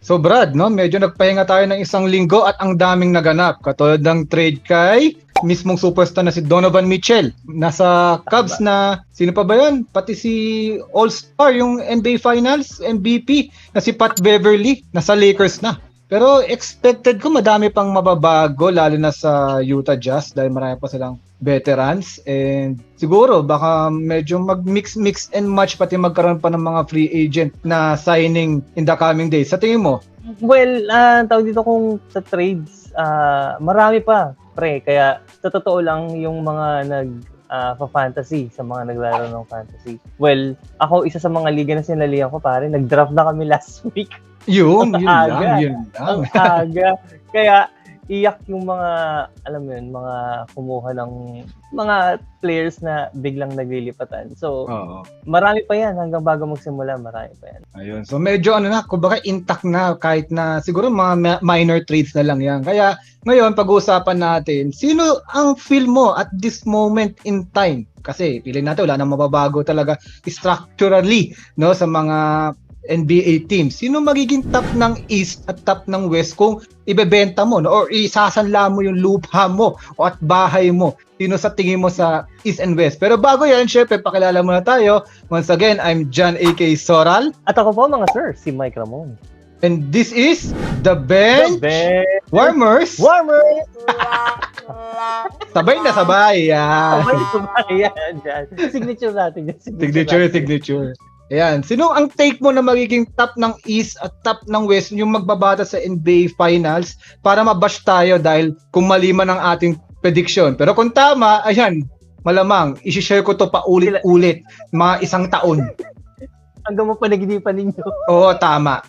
So Brad, no, medyo nagpahinga tayo ng isang linggo at ang daming naganap. Katulad ng trade kay mismong superstar na si Donovan Mitchell. Nasa Cubs na, sino pa ba yun? Pati si All-Star, yung NBA Finals, MVP, na si Pat Beverly, nasa Lakers na. Pero expected ko madami pang mababago, lalo na sa Utah Jazz dahil marami pa silang veterans. And siguro baka medyo mag-mix and match pati magkaroon pa ng mga free agent na signing in the coming days. Sa tingin mo? Well, tawag dito kung sa trades, marami pa, pre. Kaya sa totoo lang yung mga fantasy sa mga naglaro ng fantasy. Well, ako isa sa mga liga na sinalihan ko, pare. Nag-draft na kami last week. Yun Aga. lang. Ang aga. Kaya iyak yung mga, alam mo yun, mga kumuha ng mga players na biglang naglilipatan. So, marami pa yan. Hanggang bago magsimula, marami pa yan. Ayun. So, medyo kumbaga intact na kahit na siguro mga minor trades na lang yan. Kaya, ngayon, pag-uusapan natin, sino ang feel mo at this moment in time? Kasi, pili natin, wala nang mababago talaga structurally, no, sa mga NBA teams. Sino magiging top ng East at top ng West kung ibebenta mo, no? Or isasanla mo yung lupa mo o at bahay mo? Sino sa tingin mo sa East and West? Pero bago yan, syempre, pakilala muna tayo. Once again, I'm John A.K. Soral. At ako po, mga sir, si Mike Ramon. And this is The Bench Warmers. Sabay na sabay. Yan. Signature natin. Signature. Ayan. Sino ang take mo na magiging top ng East at top ng West yung magbabata sa NBA Finals para mabash tayo dahil kung mali man ang ating prediction. Pero kung tama, ayan, malamang, isi-share ko to pa ulit-ulit mga isang taon. Hanggang mapanaginipan ninyo. Oo, tama.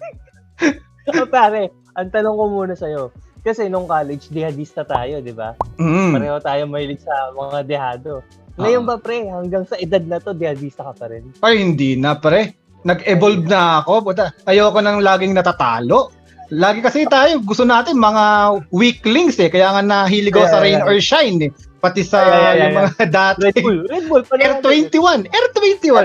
Pare, ang tanong ko muna sa'yo. Kasi nung college, dehadista tayo, di ba? Pareho tayo mahilig sa mga dehado. Ngayon ba, pre, hanggang sa edad na to, dehadista ka pa rin? Ay, hindi na, pre. Nag-evolve na ako. Ayoko nang laging natatalo. Lagi kasi tayo, gusto natin mga weaklings eh. Kaya nga nahilig ako sa rain or shine eh. Pati sa yung mga dati. Red Bull. R21,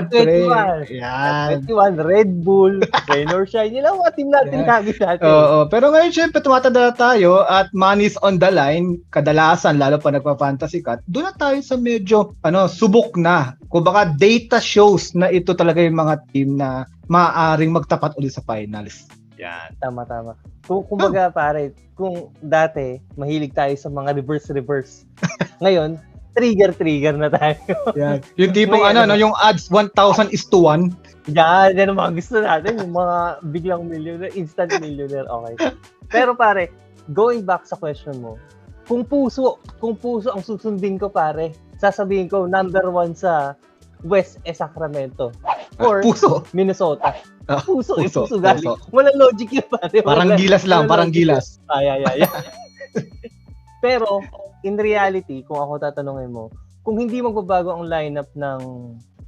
pre. Yan. R21, Red Bull, rain or shine. Yun lang mga team natin lagi natin. Oo. Pero ngayon, syempre, tumatanda tayo at money's on the line. Kadalasan, lalo pa nagpa-fantasy ka, doon na tayo sa medyo, subok na. Kung baka data shows na ito talaga yung mga team na maaaring magtapat ulit sa finals. Yan. Tama. Kumbaga, pare, kung dati, mahilig tayo sa mga reverse. Ngayon, trigger na tayo. Yan. Yung tipong yung odds 1,000:1. Yan ang mga gusto natin. Yung mga biglang millionaire, instant millionaire. Okay. Pero pare, going back sa question mo, kung puso ang susundin ko, pare, sasabihin ko, number 1 sa West Sacramento. Or Puso. Minnesota. Puso galing. Walang logic yun, pare. Parang gilas lang, parang gilas. Ay. Pero, in reality, kung ako tatanungin mo, kung hindi magbabago ang lineup ng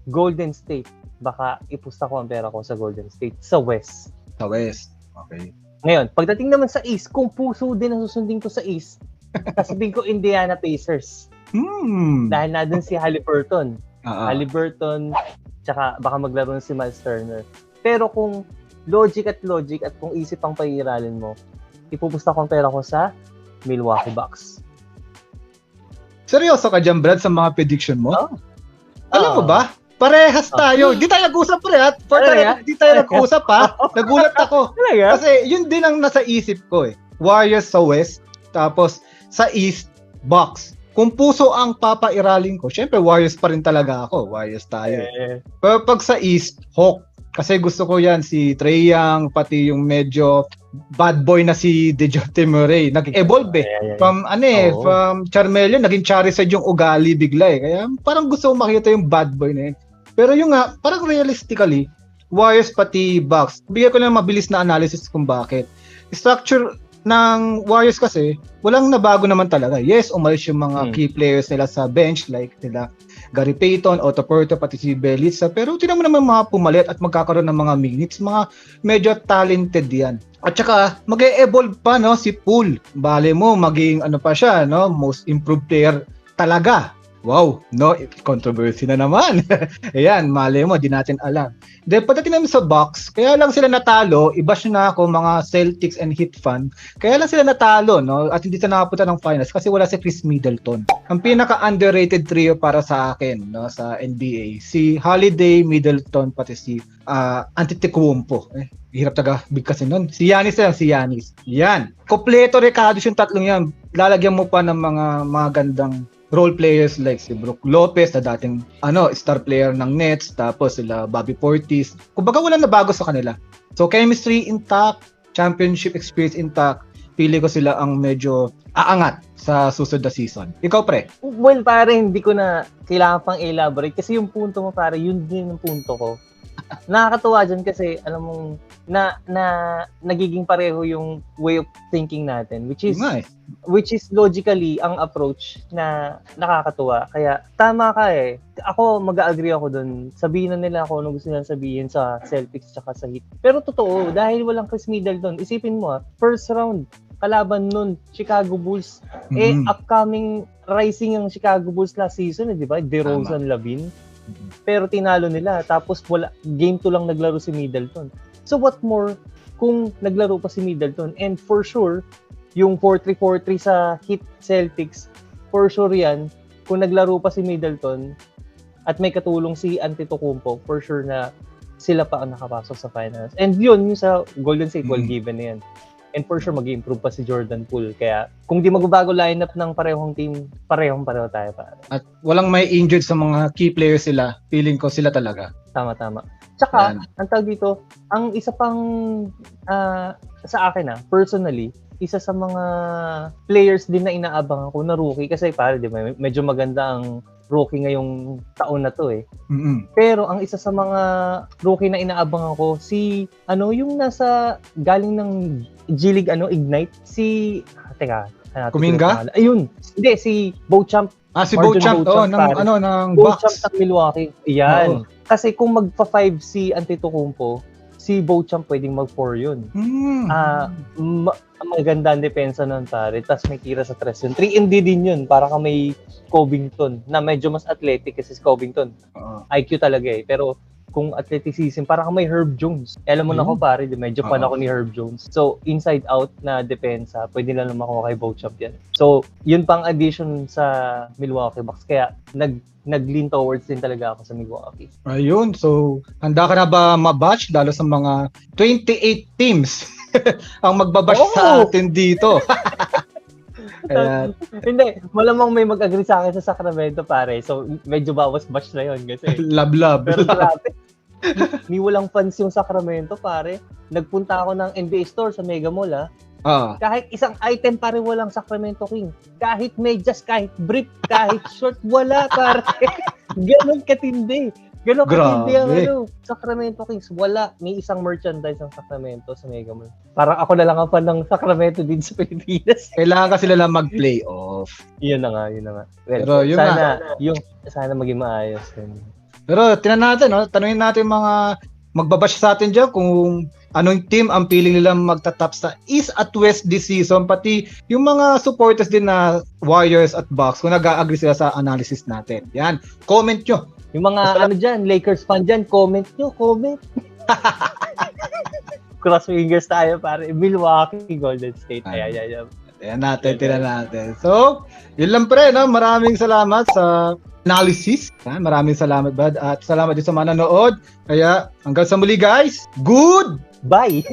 Golden State, baka ipusta ko ang pera ko sa Golden State, sa West. Sa West. Okay. Ngayon, pagdating naman sa East, kung puso din ang susundin ko sa East, sasabihin ko Indiana Pacers. Dahil na dun si Haliburton. Haliburton, tsaka baka maglaro si Miles Turner. Pero kung logic at kung isip ang pag-iiralin mo, ipupusta ko ang pera ko sa Milwaukee Bucks. Seryoso ka dyan, Brad, sa mga prediction mo? Alam mo ba? Parehas tayo. Di tayo nag-usap, pre. Di tayo nag-usap, ha? Nagulat ako. Kasi yun din ang nasa isip ko, eh. Warriors sa West, tapos sa East, Bucks. Kung puso ang papairalin ko, syempre Warriors pa rin talaga ako. Warriors tayo. Pero pag sa East, Hawk. Kasi gusto ko yan, si Trae Young, pati yung medyo bad boy na si Dejounte Murray. Nag-evolve From Charmeleon, naging Charizard yung ugali bigla eh. Kaya parang gusto ko makita yung bad boy na yun. Pero yung nga, parang realistically, Warriors pati Bucks. Bigyan ko lang mabilis na analysis kung bakit. Structure ng Warriors kasi, walang nabago naman talaga. Yes, umalis yung mga key players nila sa bench, like nila Gary Payton, Otto Porter, pati si Bjelica. Pero tinan mo naman mga pumalit at magkakaroon ng mga minutes. Mga medyo talented yan. At saka, mag-e-evolve pa, si Poole. Bale mo, maging pa siya, most improved player talaga. Wow, no, controversy na naman. Ayan, mali mo, di natin alam. Then, pagdating namin sa Bucks, kaya lang sila natalo, i-bash na ako mga Celtics and Heat fan, kaya lang sila natalo, no? At hindi sila nakapunta ng finals kasi wala si Chris Middleton. Ang pinaka-underrated trio para sa akin, no, sa NBA, si Holiday, Middleton, pati si Antetokounmpo. Hirap taga bigkasin nun. Si Giannis. Yan. Kompleto recados yung tatlong yan. Lalagyan mo pa ng mga gandang role players like si Brook Lopez na dating star player ng Nets, tapos sila Bobby Portis. Kumbaga wala na bago sa kanila. So chemistry intact, championship experience intact. Pili ko sila ang medyo aangat sa susunod na season. Ikaw, pre? Well, pare, hindi ko na kailangan pang elaborate kasi yung punto mo, pare, yun din yung punto ko. Nakakatuwa dyan kasi alam mong nagiging pareho yung way of thinking natin, which is logically ang approach na nakakatuwa. Kaya tama ka eh. Ako mag-agree ako dun. Sabihin na nila ako ano gusto nilang sabihin sa Celtics tsaka sa Heat. Pero totoo, dahil walang Chris Middleton, isipin mo first round kalaban nun Chicago Bulls. Upcoming rising yung Chicago Bulls last season, di ba? DeRozan, Lavin. Pero tinalo nila, tapos game 2 lang naglaro si Middleton. So what more kung naglaro pa si Middleton? And for sure, yung 4-3-4-3 sa Heat Celtics, for sure yan, kung naglaro pa si Middleton at may katulong si Antetokounmpo, for sure na sila pa ang nakapasok sa finals. And yun, yung sa Golden State, well given na yan. And for sure, mag-improve pa si Jordan Poole. Kaya, kung di magbabago lineup ng parehong team, pareho tayo. At walang may injured sa mga key players sila. Feeling ko sila talaga. Tama. Tsaka, ang tawag dito, ang isa pang, sa akin personally, isa sa mga players din na inaabang ako na rookie. Kasi pare, di ba, medyo maganda ang rookie ngayong taon na to eh. Mm-hmm. Pero ang isa sa mga rookie na inaabang ako, si, yung nasa, galing ng G-League, Ignite, si, Kuminga? Ayun, hindi, si Beauchamp. Si Beauchamp, ng Bucks. Beauchamp ng Milwaukee. Yan. Kasi kung magpa-5 si Antetokounmpo, si Beauchamp pwedeng mag-4 yun. Maganda ang depensa nun, pare. Tapos may tira sa 3 yun. 3-and-D din yun. Para ka may Covington na medyo mas athletic kasi si Covington. IQ talaga eh. Pero kung athleticism, para ka may Herb Jones. Alam mo na ko, pare, medyo fan ako ni Herb Jones. So, inside-out na depensa, pwede lang naman makuha kay Beauchamp yan. So, yun pang addition sa Milwaukee Bucks. Kaya, nag-lean towards din talaga ako sa Milwaukee. Ayun. So, handa ka na ba mabatch lalo sa mga 28 teams ang magbabash sa atin dito? Ayan. Hindi, malamang may mag-agree sa akin sa Sacramento, pare. So, medyo bawas-bash na yun kasi. Love. Pero grabe. Ni walang fans yung Sacramento, pare. Nagpunta ako ng NBA store sa Mega Mall, Kahit isang item, pare, walang Sacramento King. Kahit medyas, kahit brief, kahit short, wala, pare. Ganon katindi. Katindi ang Sacramento Kings. Wala. May isang merchandise ng Sacramento sa Mega Mall. Parang ako na lang ang fan ng Sacramento din sa Pilipinas. Kailangan kasi nila mag-playoff. Yun na nga. Pero Well, sana maging maayos. Pero tanungin natin mga magbabash sa atin dyan kung anong team ang piling nila magtatap sa East at West this season, pati yung mga supporters din na Warriors at Bucks kung nag-agree sila sa analysis natin. Yan, comment nyo. Yung mga dyan, Lakers fan dyan, comment. Cross fingers tayo, pare. Milwaukee, Golden State. Ayan. Ayan natin. So, yun lang pre, maraming salamat sa analysis. Maraming salamat, Brad. At salamat din sa mga nanood. Kaya, hanggang sa muli, guys. Good! Bye!